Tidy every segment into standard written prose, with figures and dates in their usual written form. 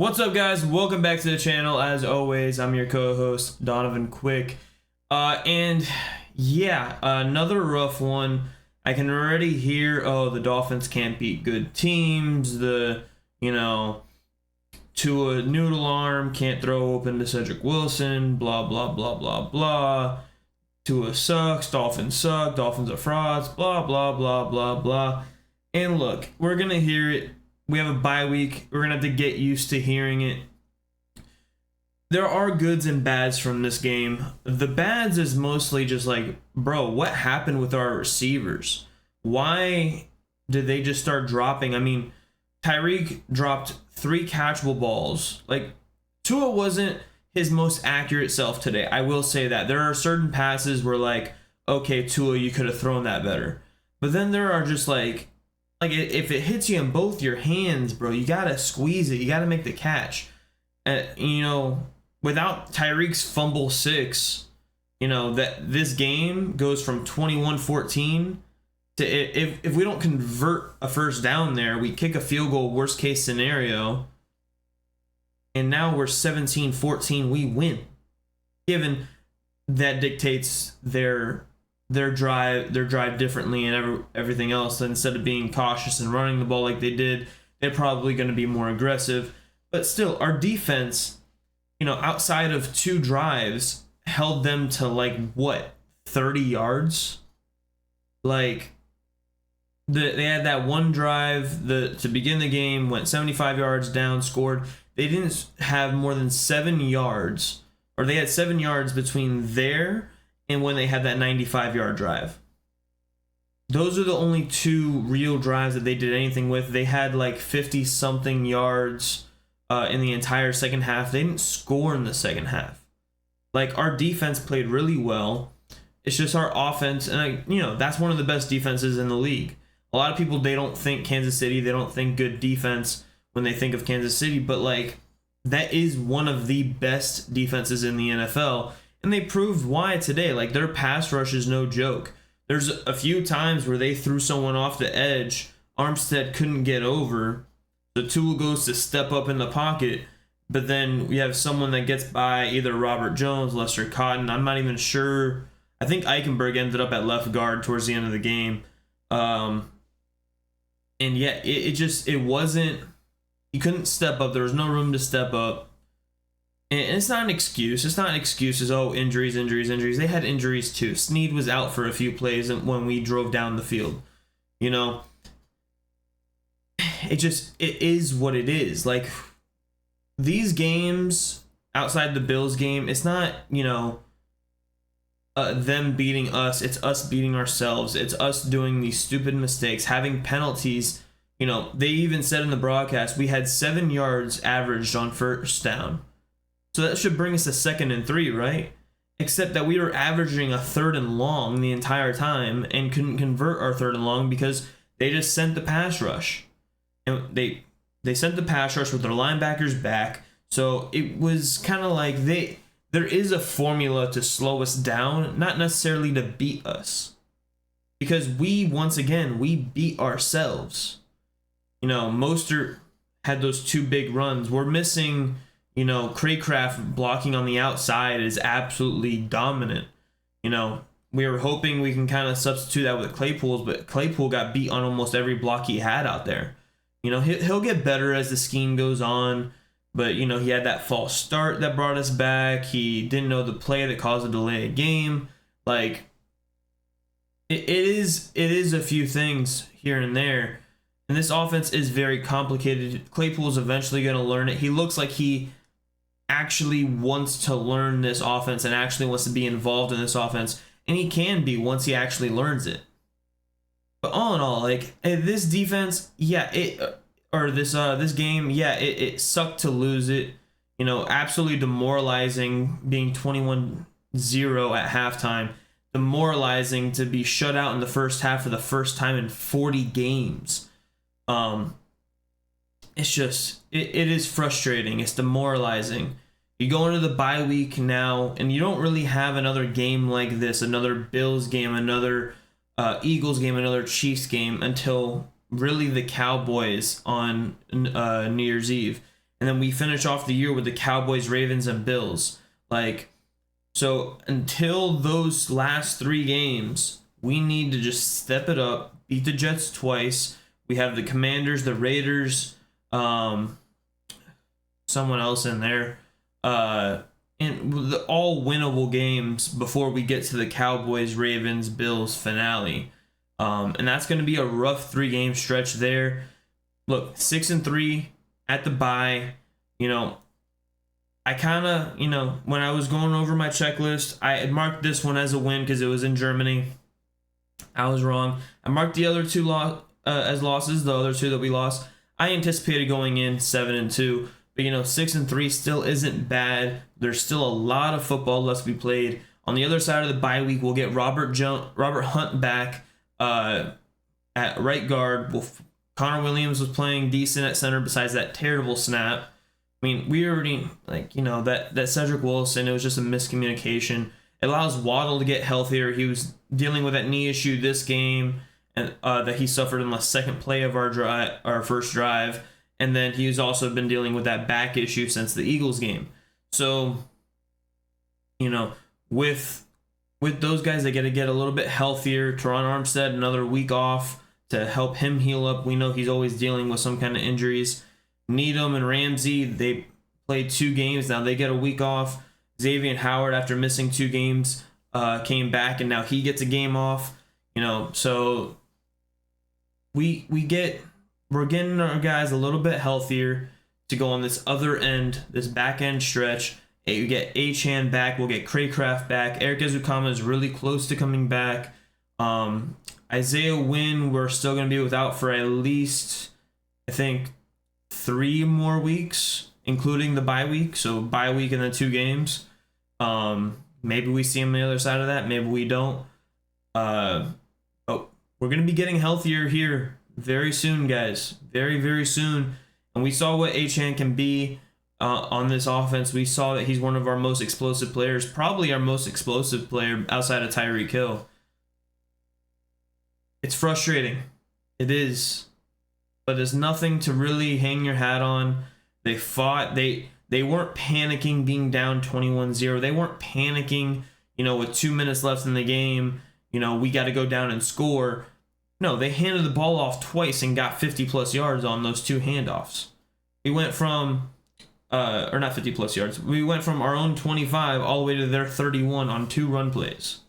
What's up, guys? Welcome back to the channel. As always, I'm your co-host, Donovan Quick. And yeah, another rough one. I can already hear, oh, the Dolphins can't beat good teams. Tua noodle arm can't throw open to Cedric Wilson, blah, blah, blah, blah, blah. Tua sucks, Dolphins suck, Dolphins are frauds, blah, blah, blah, blah, blah. And look, we're going to hear it. We have a bye week. We're going to have to get used to hearing it. There are goods and bads from this game. The bads is mostly just like, bro, what happened with our receivers? Why did they just start dropping? I mean, Tyreek dropped 3 catchable balls. Like, Tua wasn't his most accurate self today. I will say that. There are certain passes where, like, okay, Tua, you could have thrown that better. But then there are just like if it hits you in both your hands, bro, you gotta squeeze it. You gotta make the catch. Without Tyreek's fumble 6, that this game goes from 21-14 to if we don't convert a first down there, we kick a field goal, worst case scenario, and now we're 17-14, we win. Given that dictates their drive differently and everything else. Instead of being cautious and running the ball like they did, they're probably going to be more aggressive. But still, our defense, outside of 2 drives, held them to 30 yards. They had that one drive to begin the game, went 75 yards down, scored. They didn't have more than 7 yards, or they had 7 yards between there and when they had that 95-yard drive. Those are the only 2 real drives that they did anything with. They had 50-something yards in the entire second half. They didn't score in the second half. Our defense played really well. It's just our offense, and that's one of the best defenses in the league. A lot of people, they don't think Kansas City, they don't think good defense when they think of Kansas City, but that is one of the best defenses in the NFL. And they proved why today. Their pass rush is no joke. There's a few times where they threw someone off the edge. Armstead couldn't get over. The Tua goes to step up in the pocket. But then we have someone that gets by, either Robert Jones, Lester Cotton. I'm not even sure. I think Eichenberg ended up at left guard towards the end of the game. And yeah, it wasn't. He couldn't step up. There was no room to step up. And it's not an excuse. It's not excuses. Oh, injuries. They had injuries too. Snead was out for a few plays when we drove down the field. It is what it is. These games outside the Bills game, it's not, them beating us. It's us beating ourselves. It's us doing these stupid mistakes, having penalties. They even said in the broadcast, we had 7 yards averaged on first down. So that should bring us to 2nd and 3, right? Except that we were averaging a 3rd and long the entire time and couldn't convert our 3rd and long because they just sent the pass rush. And they sent the pass rush with their linebackers back. So it was kind of there is a formula to slow us down, not necessarily to beat us. Because we beat ourselves. Mostert had those 2 big runs. We're missing... Craycraft blocking on the outside is absolutely dominant. We were hoping we can kind of substitute that with Claypool's, but Claypool got beat on almost every block he had out there. He'll get better as the scheme goes on, but, he had that false start that brought us back. He didn't know the play that caused a delay of game. It is a few things here and there. And this offense is very complicated. Claypool's eventually going to learn it. He looks like he actually wants to learn this offense and actually wants to be involved in this offense, and he can be once he actually learns it. But all in all, this defense, this game, it sucked to lose it. Absolutely demoralizing being 21-0 at halftime. Demoralizing to be shut out in the first half for the first time in 40 games. It's just, it is frustrating. It's demoralizing. You go into the bye week now, and you don't really have another game like this, another Bills game, another Eagles game, another Chiefs game until really the Cowboys on New Year's Eve. and then we finish off the year with the Cowboys, Ravens, and Bills. Like, so until those last 3 games, we need to just step it up, beat the Jets twice. We have the Commanders, the Raiders, someone else in there, and all winnable games before we get to the Cowboys, Ravens, Bills finale. And that's going to be a rough 3-game stretch there. Look, 6-3 at the bye. You know, I kind of, you know, when I was going over my checklist, I had marked this one as a win because it was in Germany. I was wrong. I marked the other 2 as losses, the other 2 that we lost. I anticipated going in 7-2, but, you know, 6-3 still isn't bad. There's still a lot of football left to be played. On the other side of the bye week, we'll get Robert Hunt back at right guard. Connor Williams was playing decent at center besides that terrible snap. I mean, we already, like, you know, that Cedric Wilson, it was just a miscommunication. It allows Waddle to get healthier. He was dealing with that knee issue this game, and that he suffered in the second play of our first drive. And then he's also been dealing with that back issue since the Eagles game. So, you know, with those guys, they got to get a little bit healthier. Teron Armstead, another week off to help him heal up. We know he's always dealing with some kind of injuries. Needham and Ramsey, they played 2 games. Now they get a week off. Xavier Howard, after missing 2 games, came back, and now he gets a game off. You know, so we're getting our guys a little bit healthier to go on this other end, this back end stretch. You get Achane back. We'll get Craycraft back. Eric Ezukama is really close to coming back. Isaiah Wynn, we're still going to be without for at least, I think, 3 more weeks, including the bye week. So bye week and then 2 games. Maybe we see him on the other side of that. Maybe we don't. We're going to be getting healthier here very soon, guys. Very, very soon. And we saw what Achane can be on this offense. We saw that he's one of our most explosive players, probably our most explosive player outside of Tyreek Hill. It's frustrating. It is. But there's nothing to really hang your hat on. They fought. They weren't panicking being down 21-0. They weren't panicking, you know, with 2 minutes left in the game. You know, we got to go down and score. No, they handed the ball off twice and got 50-plus yards on those 2 handoffs. We went from, or not 50-plus yards. We went from our own 25 all the way to their 31 on 2 run plays.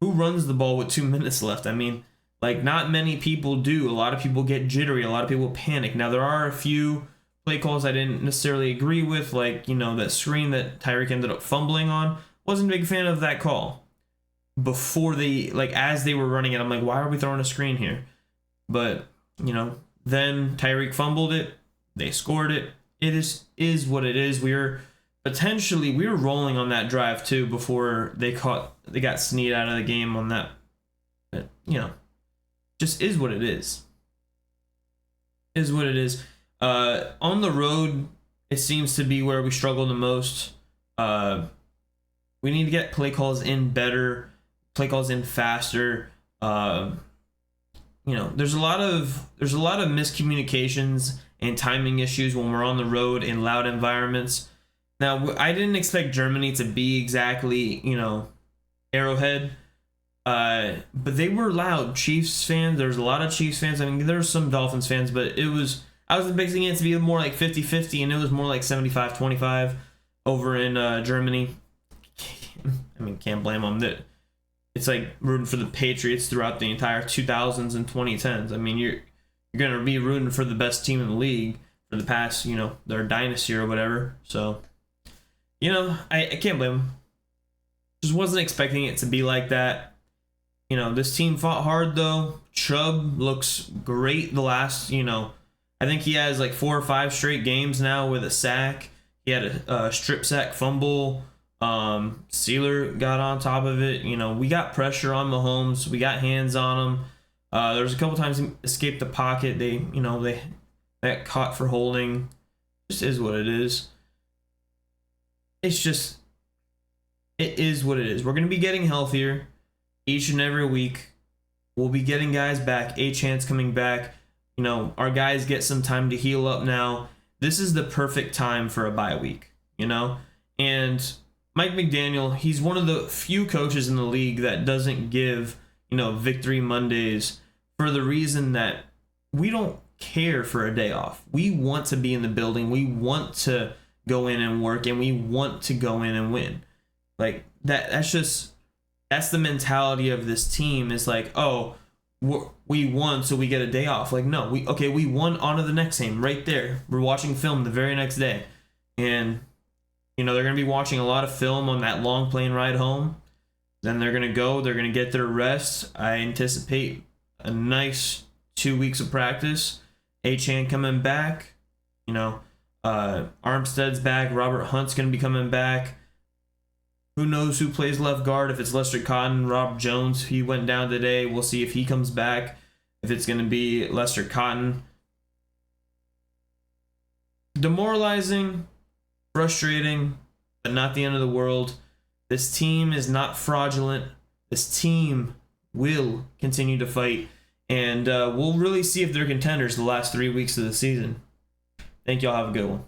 Who runs the ball with 2 minutes left? I mean, like, not many people do. A lot of people get jittery. A lot of people panic. Now, there are a few play calls I didn't necessarily agree with, like, you know, that screen that Tyreek ended up fumbling on. Wasn't a big fan of that call. Before they, like, as they were running it, I'm like, why are we throwing a screen here? But, you know, then Tyreek fumbled it. They scored it. It is what it is. We were rolling on that drive too before they got Snead out of the game on that. But, you know, just is what it is. Is what it is. On the road, it seems to be where we struggle the most. We need to get play calls in better, play calls in faster. You know, there's a lot of miscommunications and timing issues when we're on the road in loud environments. Now, I didn't expect Germany to be exactly, you know, Arrowhead, but they were loud. Chiefs fans, there's a lot of Chiefs fans. I mean, there's some Dolphins fans, but I was expecting it to be more like 50-50, and it was more like 75-25 over in Germany. I mean, can't blame them. That it's like rooting for the Patriots throughout the entire 2000s and 2010s. I mean, you're going to be rooting for the best team in the league for the past, you know, their dynasty or whatever. So, you know, I can't blame them. Just wasn't expecting it to be like that. You know, this team fought hard, though. Chubb looks great the last, you know, I think he has like 4 or 5 straight games now with a sack. He had a strip sack fumble. Sealer got on top of it. You know, we got pressure on Mahomes. We got hands on him. There was a couple times he escaped the pocket. They got caught for holding. Just is what it is. It's just, it is what it is. We're going to be getting healthier each and every week. We'll be getting guys back. Achane's coming back. You know, our guys get some time to heal up now. This is the perfect time for a bye week, you know? And Mike McDaniel, he's one of the few coaches in the league that doesn't give, you know, Victory Mondays for the reason that we don't care for a day off. We want to be in the building. We want to go in and work, and we want to go in and win. Like that's the mentality of this team, is like, oh, we won, so we get a day off. Like, no, we won, on to the next game right there. We're watching film the very next day. And, you know, they're going to be watching a lot of film on that long plane ride home. Then they're going to get their rest. I anticipate a nice 2 weeks of practice. Achane coming back. You know, Armstead's back. Robert Hunt's going to be coming back. Who knows who plays left guard? If it's Lester Cotton, Rob Jones, he went down today. We'll see if he comes back. If it's going to be Lester Cotton. Demoralizing, frustrating, but not the end of the world. This team is not fraudulent. This team will continue to fight. And we'll really see if they're contenders the last 3 weeks of the season. Thank y'all. Have a good one.